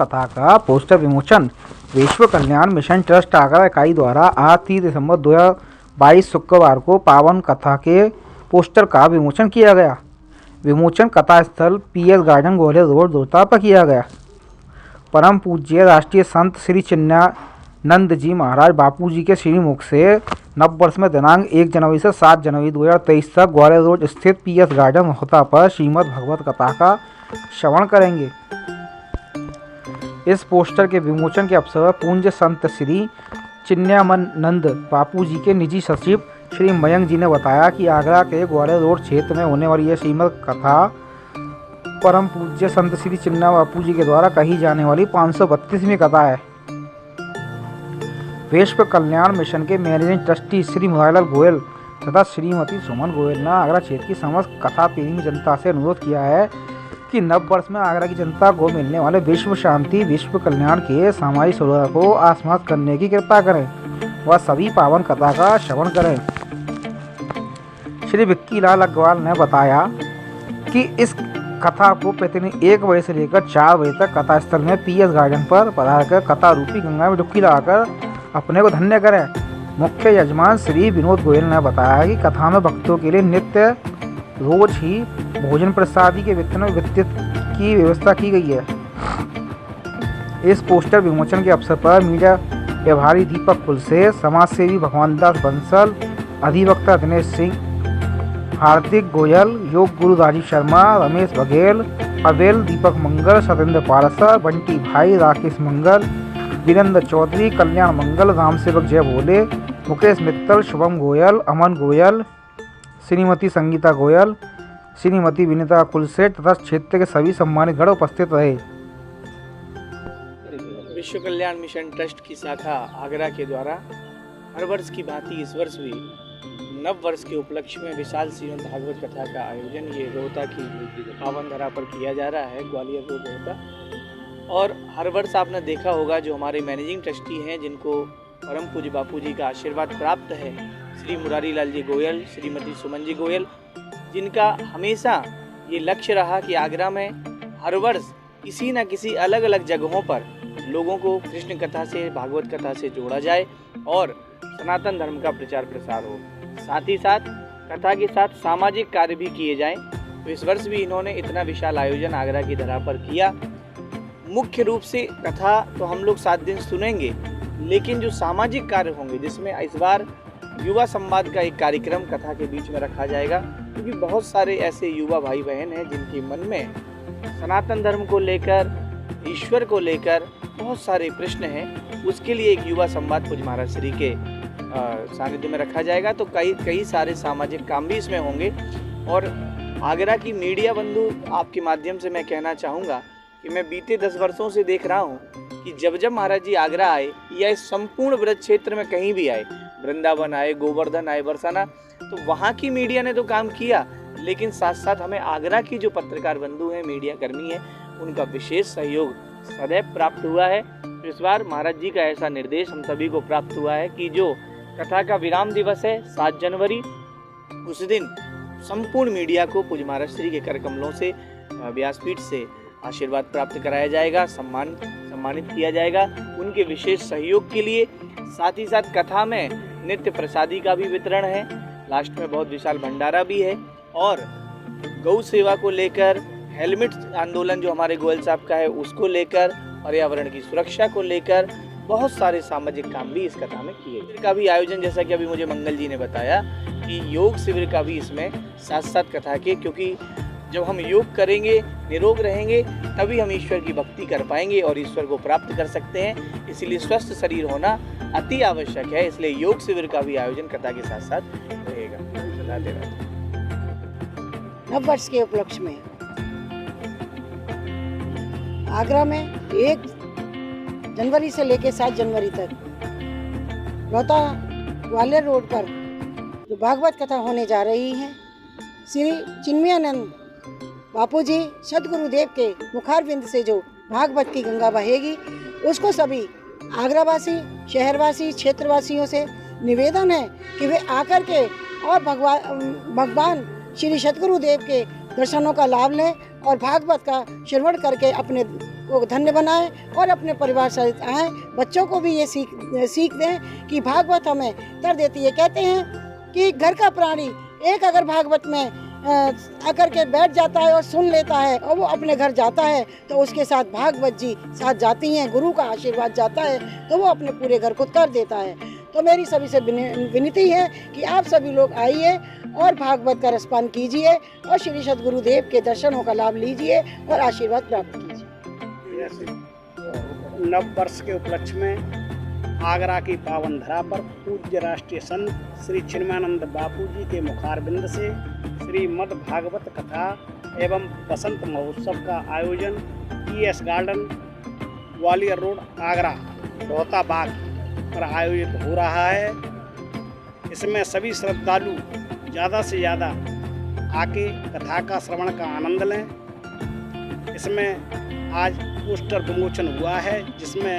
कथा का पोस्टर विमोचन विश्व कल्याण मिशन ट्रस्ट आगरा इकाई द्वारा आज 30 दिसंबर 2022 शुक्रवार को पावन कथा के पोस्टर का विमोचन किया गया। विमोचन कथा स्थल PS गार्डन ग्वालियर रोड दुर्ता पर किया गया। परम पूज्य राष्ट्रीय संत श्री चिन्मयानंद जी महाराज बापू जी के श्रीमुख से नव वर्ष में दिनांक 1 जनवरी से 7 जनवरी 2023 तक ग्वालियर रोड स्थित PS गार्डन होता पर श्रीमद् भगवत कथा का श्रवण करेंगे। इस पोस्टर के विमोचन के अवसर पर पूज्य संत श्री चिन्मयानंद बापू जी के निजी सचिव श्री मयंक जी ने बताया कि आगरा के ग्वालियर रोड क्षेत्र में होने वाली यह श्रीमद् कथा परम पूज्य संत श्री चिन्मय बापू जी के द्वारा कही जाने वाली 532वीं कथा है। विश्व कल्याण मिशन के मैनेजिंग ट्रस्टी श्री मुरारीलाल गोयल तथा श्रीमती सुमन गोयल ने आगरा क्षेत्र की समस्त कथा प्रेमी जनता से अनुरोध किया है कि नव वर्ष में आगरा की जनता को मिलने वाले विश्व शांति विश्व कल्याण के सामाजिक सुधार को आस्वाद करने की कृपा करें व सभी पावन कथा का श्रवण करें। श्री विक्की लाल अग्रवाल ने बताया कि इस कथा को प्रतिदिन 1 बजे से लेकर 4 बजे तक कथा स्थल में PS गार्डन पर पधार कर कथा रूपी गंगा में डुबकी लगाकर अपने को धन्य करें। मुख्य यजमान श्री विनोद गोयल ने बताया कि कथा में भक्तों के लिए नित्य रोज ही भोजन प्रसादी के वितरण की व्यवस्था की गई है। इस पोस्टर विमोचन के अवसर पर मीडिया प्रभारी दीपक कुलसे, समाजसेवी भगवान दास बंसल, अधिवक्ता दिनेश सिंह, हार्दिक गोयल, योग गुरु राजीव शर्मा, रमेश बघेल, अवेल, दीपक मंगल, सत्येंद्र पारसा, बंटी भाई, राकेश मंगल, वीरेंद्र चौधरी, कल्याण मंगल, राम सेवक जय भोले, मुकेश मित्तल, शुभम गोयल, अमन गोयल, श्रीमती संगीता गोयल, श्रीमती विनीता कुलसेठ तथा क्षेत्र के सभी सम्मानित गण उपस्थित रहे। विश्व कल्याण मिशन ट्रस्ट की शाखा आगरा के द्वारा हर वर्ष की भांति इस वर्ष भी नव वर्ष के उपलक्ष्य में विशाल श्रीमद् भागवत कथा का आयोजन ये रोहता की पावन धरा पर किया जा रहा है, ग्वालियर रोड रोहता। और हर वर्ष आपने देखा होगा जो हमारे मैनेजिंग ट्रस्टी हैं जिनको परम पूज्य बापू जी का आशीर्वाद प्राप्त है, श्री मुरारीलाल जी गोयल, श्रीमती सुमन जी गोयल, जिनका हमेशा ये लक्ष्य रहा कि आगरा में हर वर्ष किसी न किसी अलग अलग जगहों पर लोगों को कृष्ण कथा से भागवत कथा से जोड़ा जाए और सनातन धर्म का प्रचार प्रसार हो। साथ ही साथ कथा के साथ सामाजिक कार्य भी किए जाएं। तो इस वर्ष भी इन्होंने इतना विशाल आयोजन आगरा की धरा पर किया। मुख्य रूप से कथा तो हम लोग 7 दिन सुनेंगे, लेकिन जो सामाजिक कार्य होंगे जिसमें इस बार युवा संवाद का एक कार्यक्रम कथा के बीच में रखा जाएगा, क्योंकि बहुत सारे ऐसे युवा भाई बहन हैं जिनके मन में सनातन धर्म को लेकर, ईश्वर को लेकर बहुत सारे प्रश्न हैं। उसके लिए एक युवा संवाद पूज्य महाराज श्री के सानिध्य में रखा जाएगा। तो कई सारे सामाजिक काम भी इसमें होंगे। और आगरा की मीडिया बंधु आपके माध्यम से मैं कहना चाहूँगा कि मैं बीते 10 वर्षों से देख रहा हूँ कि जब महाराज जी आगरा आए या इस संपूर्ण ब्रज क्षेत्र में कहीं भी आए, वृंदावन आए, गोवर्धन आए, बरसाना, तो वहाँ की मीडिया ने तो काम किया, लेकिन साथ साथ हमें आगरा की जो पत्रकार बंधु हैं, मीडिया कर्मी हैं, उनका विशेष सहयोग सदैव प्राप्त हुआ है। तो इस बार महाराज जी का ऐसा निर्देश हम सभी को प्राप्त हुआ है कि जो कथा का विराम दिवस है 7 जनवरी, उस दिन संपूर्ण मीडिया को पूज्य महाराज श्री के कर कमलों से व्यासपीठ से आशीर्वाद प्राप्त कराया जाएगा, सम्मानित किया जाएगा उनके विशेष सहयोग के लिए। साथ ही साथ कथा में नित्य प्रसादी का भी वितरण है, लास्ट में बहुत विशाल भंडारा भी है, और गौ सेवा को लेकर, हेलमेट आंदोलन जो हमारे गोयल साहब का है उसको लेकर, पर्यावरण की सुरक्षा को लेकर बहुत सारे सामाजिक काम भी इस कथा में किए। शिविर का भी आयोजन, जैसा कि अभी मुझे मंगल जी ने बताया कि योग शिविर का भी इसमें साथ साथ कथा के, क्योंकि जब हम योग करेंगे, निरोग रहेंगे, तभी हम ईश्वर की भक्ति कर पाएंगे और ईश्वर को प्राप्त कर सकते हैं। इसलिए स्वस्थ शरीर होना अति आवश्यक है। इसलिए योग शिविर का भी आयोजन कथा के साथ साथ रहेगा। राधे राधे। नव वर्ष के उपलक्ष्य में आगरा में 1 जनवरी से लेकर 7 जनवरी तक रोहता ग्वालियर रोड पर जो भागवत कथा होने जा रही है, श्री चिन्मयानंद बापू जी सदगुरुदेव के मुखारविंद से जो भागवत की गंगा बहेगी, उसको सभी आगरावासी, शहरवासी, क्षेत्रवासियों से निवेदन है कि वे आकर के और भगवान श्री सदगुरुदेव के दर्शनों का लाभ लें और भागवत का श्रवण करके अपने को धन्य बनाएं और अपने परिवार सहित आएँ। बच्चों को भी ये सीख दें कि भागवत हमें तर देती है। कहते हैं कि घर का प्राणी एक अगर भागवत में आकर के बैठ जाता है और सुन लेता है और वो अपने घर जाता है तो उसके साथ भागवत जी साथ जाती हैं, गुरु का आशीर्वाद जाता है तो वो अपने पूरे घर को तर देता है। तो मेरी सभी से विनती है कि आप सभी लोग आइए और भागवत का रसपान कीजिए और श्री सद्गुरुदेव के दर्शनों का लाभ लीजिए और आशीर्वाद प्राप्त कीजिए। नव वर्ष के उपलक्ष्य में आगरा की पावन धरा पर पूज्य राष्ट्रीय संत श्री चिन्मयानंद बापू जी के मुखारबिंद से श्रीमद् भागवत कथा एवं बसंत महोत्सव का आयोजन ES garden Gwalior road Agra Rohta Bagh पर आयोजित हो रहा है। इसमें सभी श्रद्धालु ज़्यादा से ज़्यादा आके कथा का श्रवण का आनंद लें। इसमें आज पोस्टर विमोचन हुआ है जिसमें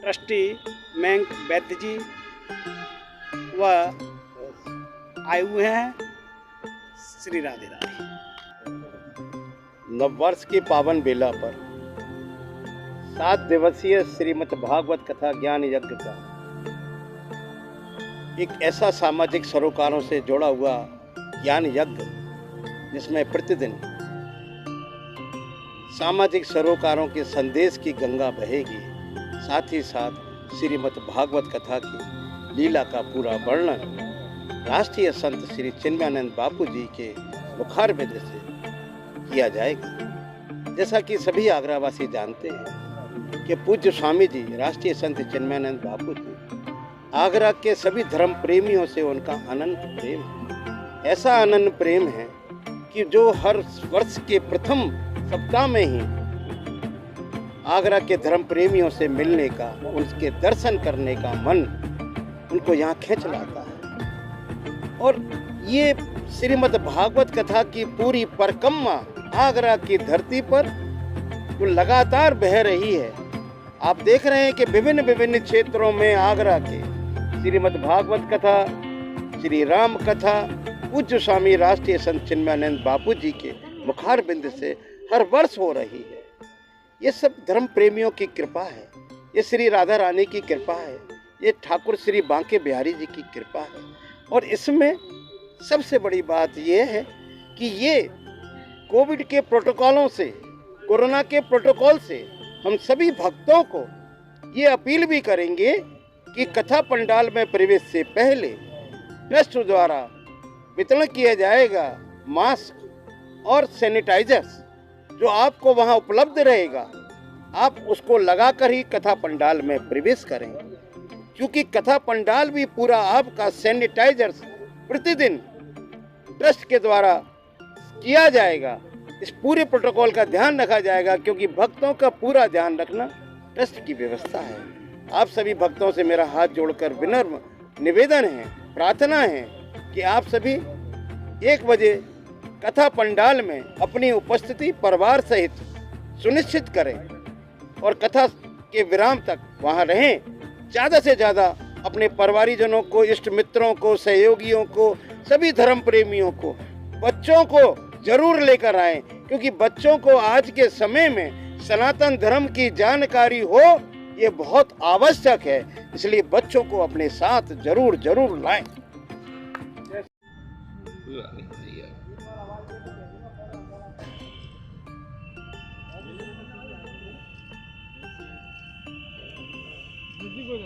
ट्रस्टी मैंक वैद्य जी वह आए हुए हैं। श्री राधे राधे। नववर्ष की पावन बेला पर 7 दिवसीय श्रीमद् भागवत कथा ज्ञान यज्ञ का एक ऐसा सामाजिक सरोकारों से जुड़ा हुआ ज्ञान यज्ञ जिसमें प्रतिदिन सामाजिक सरोकारों के संदेश की गंगा बहेगी, साथ ही साथ श्रीमद् भागवत कथा की लीला का पूरा वर्णन राष्ट्रीय संत श्री चिन्मयानंद बापू जी के मुखारबिंद से किया जाएगा। जैसा कि सभी आगरावासी जानते हैं कि पूज्य स्वामी जी राष्ट्रीय संत चिन्मयानंद बापू जी आगरा के सभी धर्म प्रेमियों से उनका अनंत प्रेम है। ऐसा अनंत प्रेम है कि जो हर वर्ष के प्रथम सप्ताह में ही आगरा के धर्म प्रेमियों से मिलने का, उनके दर्शन करने का मन उनको यहाँ खींच लाता है। और ये श्रीमद् भागवत कथा की पूरी परिक्रमा आगरा की धरती पर जो लगातार बह रही है। आप देख रहे हैं कि विभिन्न विभिन्न क्षेत्रों में आगरा के श्रीमद् भागवत कथा, श्री राम कथा पूज्य स्वामी राष्ट्रीय संत चिन्मयानंद बापू जी के मुखारबिंद से हर वर्ष हो रही है। ये सब धर्म प्रेमियों की कृपा है, ये श्री राधा रानी की कृपा है, ये ठाकुर श्री बांके बिहारी जी की कृपा है। और इसमें सबसे बड़ी बात ये है कि ये कोविड के प्रोटोकॉलों से, कोरोना के प्रोटोकॉल से हम सभी भक्तों को ये अपील भी करेंगे कि कथा पंडाल में प्रवेश से पहले ट्रस्ट द्वारा वितरण किया जाएगा मास्क और सैनिटाइजर्स, जो आपको वहाँ उपलब्ध रहेगा, आप उसको लगाकर ही कथा पंडाल में प्रवेश करें, क्योंकि कथा पंडाल भी पूरा आपका सैनिटाइजर्स प्रतिदिन ट्रस्ट के द्वारा किया जाएगा। इस पूरे प्रोटोकॉल का ध्यान रखा जाएगा, क्योंकि भक्तों का पूरा ध्यान रखना ट्रस्ट की व्यवस्था है। आप सभी भक्तों से मेरा हाथ जोड़कर विनम्र निवेदन है, प्रार्थना है कि आप सभी 1 बजे कथा पंडाल में अपनी उपस्थिति परिवार सहित सुनिश्चित करें और कथा के विराम तक वहाँ रहें। ज़्यादा से ज़्यादा अपने परिवारीजनों को, इष्ट मित्रों को, सहयोगियों को, सभी धर्म प्रेमियों को, बच्चों को जरूर लेकर आएं, क्योंकि बच्चों को आज के समय में सनातन धर्म की जानकारी हो ये बहुत आवश्यक है। इसलिए बच्चों को अपने साथ जरूर जरूर लाएं। को